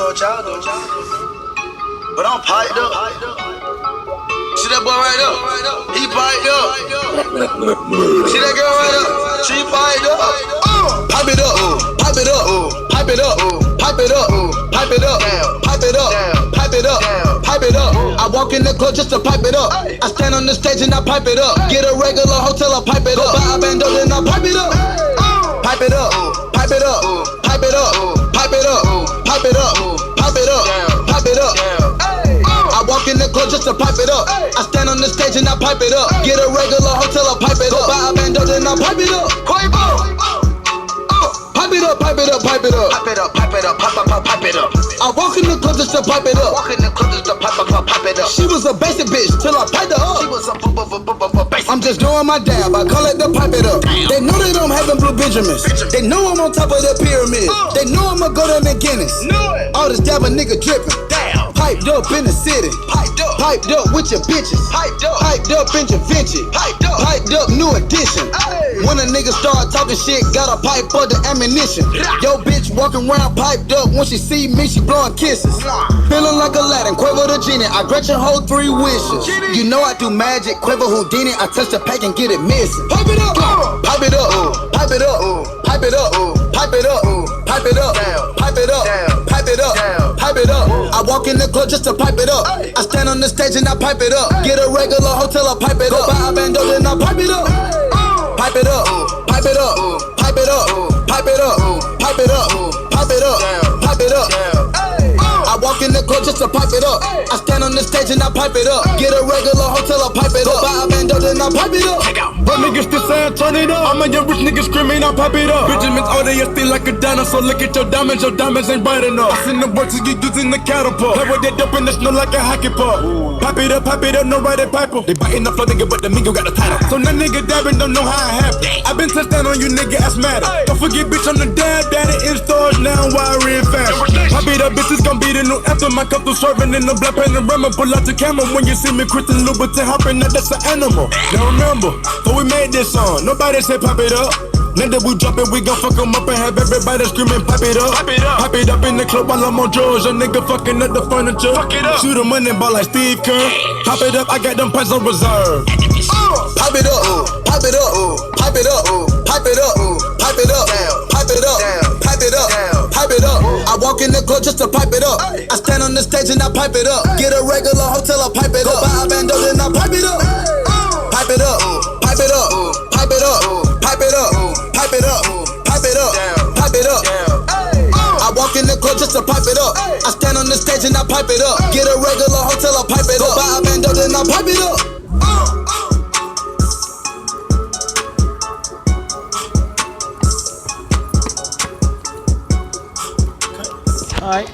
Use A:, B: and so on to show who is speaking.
A: know what y'all do. But I'm piped up. See that boy right up? He piped up. See that girl right up? She piped up. Pipe it up, pipe it up, pipe it up, pipe it up, pipe it up, pipe it up, pipe it up, pipe it up. I walk in the club just to pipe it up. I stand on the stage and I pipe it up. Get a regular hotel, I pipe it up. Buy a bando and I pipe it up. Pipe it up, pipe it up, pipe it up, pipe it up, pipe it up, pipe it up, pipe it up. I walk in the club just to pipe it up. I stand on the stage and I pipe it up. Get a regular hotel, I pipe it up. Buy a bando and I pipe it up. Pipe it up, pipe it up, pipe it up. Pipe it up, pipe it up, pipe it up. I walk in the club just to pipe it up. Walk in the club just to pipe it up. She was a basic bitch till I piped her up. She was a basic. I'm just doing my dab, I call it the pipe it up. They know that I'm having blue Benjamins. They know I'm on top of the pyramid. They know I'ma go down to Guinness. All this dab a nigga drippin'. Piped up in the city. Piped up with your bitches. Piped up in your Vinci. Piped up new edition. When a nigga start talking shit, gotta pipe up the ammunition. Yo bitch walking around piped up. When she see me, she blowing kisses. Feeling like Aladdin, Quavo the genie. I grant your whole 3 wishes. You know I do magic, Quavo Houdini. I touch the pack and get it missing. Pipe it up, pipe it up, pipe it up, pipe it up, pipe it up, pipe it up, pipe it up, pipe it up, pipe it up. I walk in the club just to pipe it up. I stand on the stage and I pipe it up. Get a regular hotel, I pipe it up. Buy a bando and I pipe it up. Pipe it up, pipe it up, pipe it up, pipe it up, pipe it up, pipe it up, pipe it up. I walk in the club just to pipe it up. I stand on the stage and I pipe it up. Get a regular hotel, I pipe it up. Buy a bando and I pipe it up.
B: But niggas still saying turn it up. I'm a young rich nigga screaming, I pipe it up. Benjamin's all they still like a dinosaur. Look at your diamonds ain't bright enough. I seen the boys get using the catapult. Play with that dope in the snow like a hockey puck. Pipe it up, no right pipe up. They biting the flow nigga, but the mingo got the title. So that nigga dabbing don't know how it happened. I been touchdown on you nigga, asthmatic. Don't forget bitch, I'm the dab daddy in stores now, why real fast. Pipe it up, bitch, it's gon' be the new after my cup to serving in the black panorama. Pull out the camera when you see me, Kristen Louboutin hopping, now that's an animal. Now remember, so we made this song, nobody said pop it up. Now that we drop it, we gon' fuck 'em up and have everybody screaming, pipe it up. Pipe it up in the club while I'm on drugs. A nigga fucking up the furniture. Fuck it up. Shoot 'em money ball like Steve Kerr. Pop it up, I got them pints on reserve.
A: Pipe it up, pipe it up, pipe it up, pipe it up, pipe it up, pipe it up, pipe it up, pipe it up. I walk in the club just to pipe it up. I stand on the stage and I pipe it up. Get a regular hotel, I pipe it up. Buy a bando and I pipe it up. Pipe it up, pipe it up, pipe it up, pipe it up, pipe it up, pipe it up, pipe it up. I walk in the club just to pipe it up. I stand on the stage and I pipe it up. Get a regular hotel, I pipe it up. Buy a bando and I pipe it up.
C: All right.